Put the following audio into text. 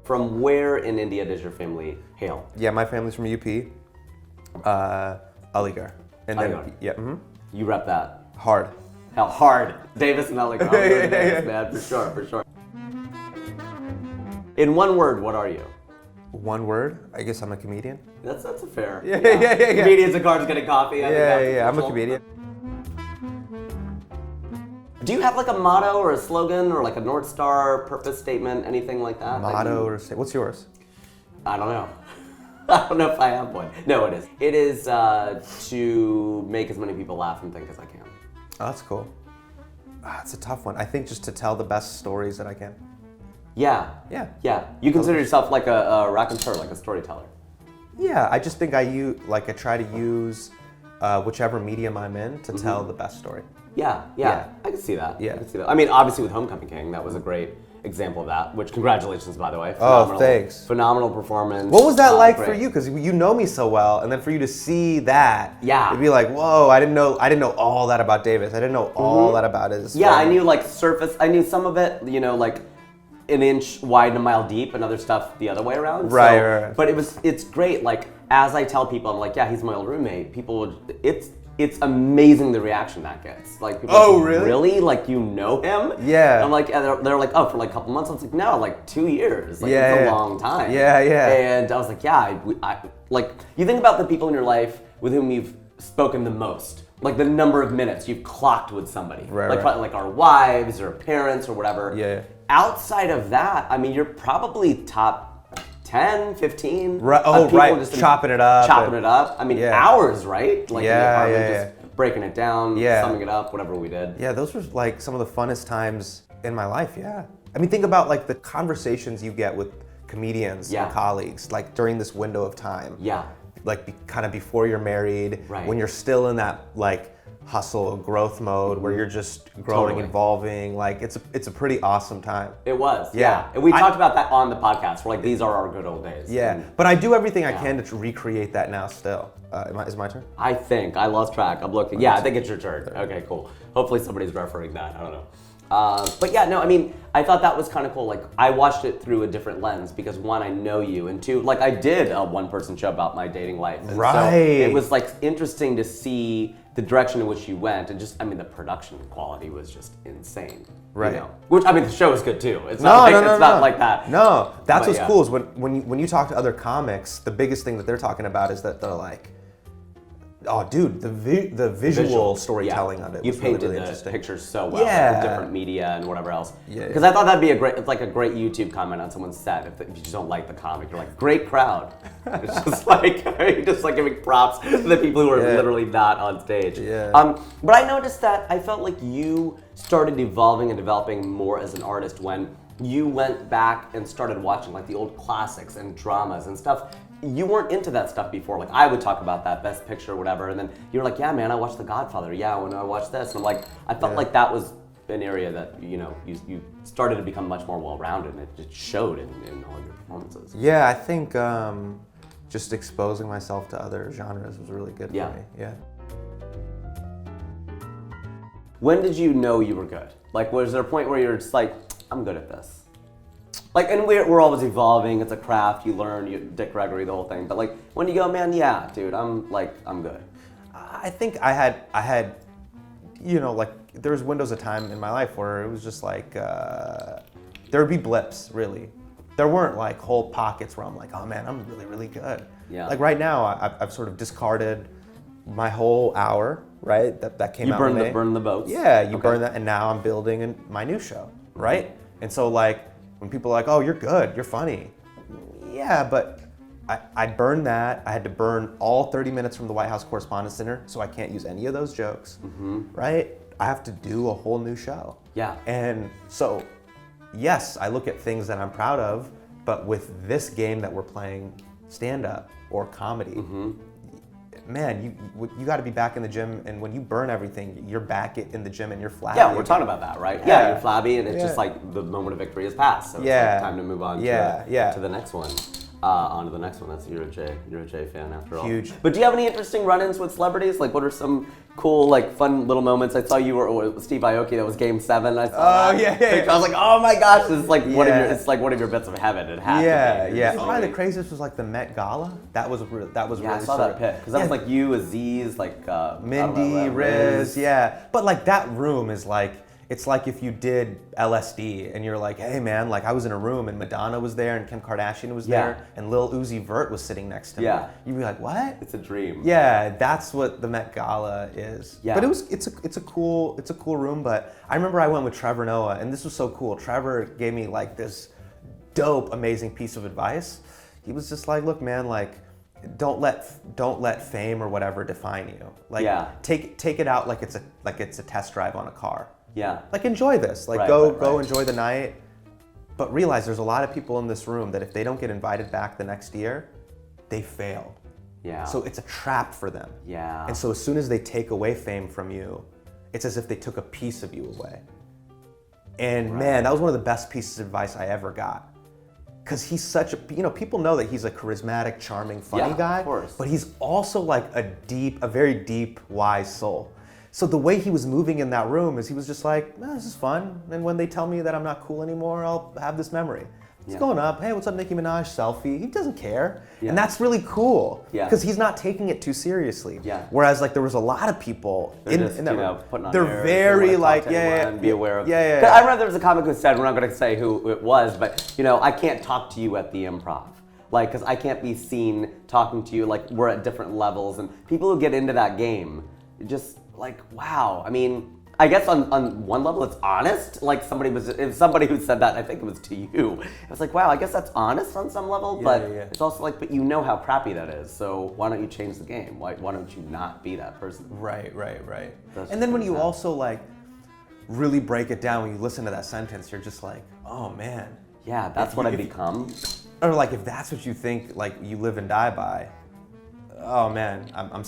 From where in India does your family hail? Yeah, my family's from UP, Aligarh. And then, Aligarh. yeah, You rep that. hard. Hell, hard. Davis and Aligarh. Davis, man, for sure. In one word, what are you? One word, I guess I'm a comedian. That's a fair. Yeah. Comedians and cars getting coffee. I think that's I'm a official. comedian. Do you have like a motto or a slogan or like a North Star purpose statement, anything like that? Motto or what's yours? I don't know. I don't know if I have one. No, it is. It is to make as many people laugh and think as I can. Oh, that's cool. It's a tough one. I think just to tell the best stories that I can. Yeah. You consider yourself like a raconteur, like a storyteller. Yeah, I just think I try to use whichever medium I'm in to tell the best story. Yeah. I can see that. Yeah. I can see that. I mean, obviously with Homecoming King, that was a great example of that, which congratulations, by the way. Oh, thanks. Phenomenal performance. What was that like great. for you? Because you know me so well, and then for you to see that, Yeah. it'd be like, whoa, I didn't know all that about Davis. I didn't know all that about his Yeah, story. I knew like surface, I knew some of it, like an inch wide and a mile deep, and other stuff the other way around. Right. But it's great, like, as I tell people, I'm like, yeah, he's my old roommate, it's amazing the reaction that gets. Like, people are like, really? Really? Like, you know him? Yeah. I'm like, and they're like, oh, for like a couple months? I was like, no, like 2 years. Like, Yeah, it's a yeah. long time. Yeah. And I was like, yeah, I like, you think about the people in your life with whom you've spoken the most. Like the number of minutes you've clocked with somebody. Right. Probably like our wives or parents or whatever. Yeah. Outside of that, I mean, you're probably top 10, 15. Right. of Oh, people right. just Chopping it up. I mean, hours, right? Like in the apartment, just breaking it down, summing it up, whatever we did. Yeah, those were like some of the funnest times in my life, yeah. I mean, think about like the conversations you get with comedians and colleagues, like during this window of time. Yeah. Like kind of before you're married, Right. when you're still in that like hustle growth mode where you're just growing, evolving, like it's a pretty awesome time. It was, Yeah. And we talked about that on the podcast. We're like, these are our good old days. Yeah, And but I do everything I can to recreate that now still. Is it my turn? I think, I lost track, I'm looking. Yeah, I think it's your turn. Okay, cool. Hopefully somebody's refereeing that, I don't know. But yeah, no, I mean, I thought that was kind of cool. Like, I watched it through a different lens because one, I know you, and two, like I did a one-person show about my dating life. And Right. So it was like interesting to see the direction in which you went, and just, I mean, the production quality was just insane. Right. You know? Which, I mean, the show is good too. It's not not like that. No, that's But what's yeah. cool is when you talk to other comics, the biggest thing that they're talking about is that they're like, oh, dude, the visual storytelling of it You was really, painted really the interesting. pictures so well, Yeah. like, with different media and whatever else. Yeah. Because I thought that'd be it's like a great YouTube comment on someone's set. If you just don't like the comic, you're like, great crowd. It's just like giving props to the people who are literally not on stage. Yeah. But I noticed that I felt like you started evolving and developing more as an artist when you went back and started watching like the old classics and dramas and stuff. You weren't into that stuff before. Like, I would talk about that Best Picture or whatever, and then you were like, yeah, man, I watched The Godfather. Yeah, when I watched this. And I'm like, I felt like that was an area that, you started to become much more well-rounded, and it showed in all your performances. Yeah, I think just exposing myself to other genres was really good for me. Yeah. When did you know you were good? Like, was there a point where you're just like, I'm good at this? Like, and we're always evolving. It's a craft. You learn. Dick Gregory, the whole thing. But like, when you go, man, yeah, dude, I'm good. I think I had, like there was windows of time in my life where it was just like, there would be blips, really. There weren't like whole pockets where I'm like, oh man, I'm really, really good. Yeah. Like right now, I've sort of discarded my whole hour, right? That came out in May. You burned the boats. Yeah, you burn that, and now I'm building my new show, right? And so like, when people are like, oh, you're good, you're funny. Yeah, but I burned that. I had to burn all 30 minutes from the White House Correspondents' Dinner, so I can't use any of those jokes, right? I have to do a whole new show. Yeah. And so, yes, I look at things that I'm proud of, but with this game that we're playing, stand-up or comedy, man, you got to be back in the gym, and when you burn everything, you're back in the gym and you're flabby. Yeah, we're talking about that, right? Yeah, you're flabby, and it's just like the moment of victory has passed, so it's like time to move on to the next one. On to the next one. That's you're a Jay fan after all. Huge. But do you have any interesting run-ins with celebrities? Like, what are some cool, like, fun little moments? I saw you were with Steve Aoki. That was Game 7. I saw that. Yeah. I was like, oh my gosh, this is like one of your bits of heaven. It had to be. Yeah. Probably the craziest was like the Met Gala. That was really. I saw that pic because that was like you, Aziz, like Mindy, Riz. Yeah. But like that room is like. It's like if you did LSD and you're like, hey man, like I was in a room and Madonna was there and Kim Kardashian was there and Lil Uzi Vert was sitting next to me. You'd be like, what? It's a dream. Yeah, that's what the Met Gala is. Yeah. But it's a cool room. But I remember I went with Trevor Noah and this was so cool. Trevor gave me like this dope, amazing piece of advice. He was just like, look man, like don't let fame or whatever define you. Like take it out like it's a test drive on a car. Yeah. Like enjoy this. Like go enjoy the night. But realize there's a lot of people in this room that if they don't get invited back the next year, they failed. Yeah. So it's a trap for them. Yeah. And so as soon as they take away fame from you, it's as if they took a piece of you away. And man, that was one of the best pieces of advice I ever got. Because he's such a, people know that he's a charismatic, charming, funny guy. Of course. But he's also like a very deep, wise soul. So the way he was moving in that room is he was just like, this is fun. And when they tell me that I'm not cool anymore, I'll have this memory. He's going up, hey, what's up, Nicki Minaj, selfie. He doesn't care. Yeah. And that's really cool. Yeah. Because he's not taking it too seriously. Yeah. Whereas like there was a lot of people in that room. Putting on they're airs, very they like, be aware of. Yeah. I remember there was a comic who said, we're not going to say who it was, but I can't talk to you at the Improv. Like, because I can't be seen talking to you, like we're at different levels. And people who get into that game, just like, wow. I mean, I guess on one level it's honest. Like somebody who said that, I think it was to you. I was like, wow, I guess that's honest on some level, but it's also like, but you know how crappy that is. So why don't you change the game? Why don't you not be that person? Right. And then when you also like really break it down, when you listen to that sentence, you're just like, oh man. Yeah, that's what I've become. Or like if that's what you think like you live and die by, oh man, I'm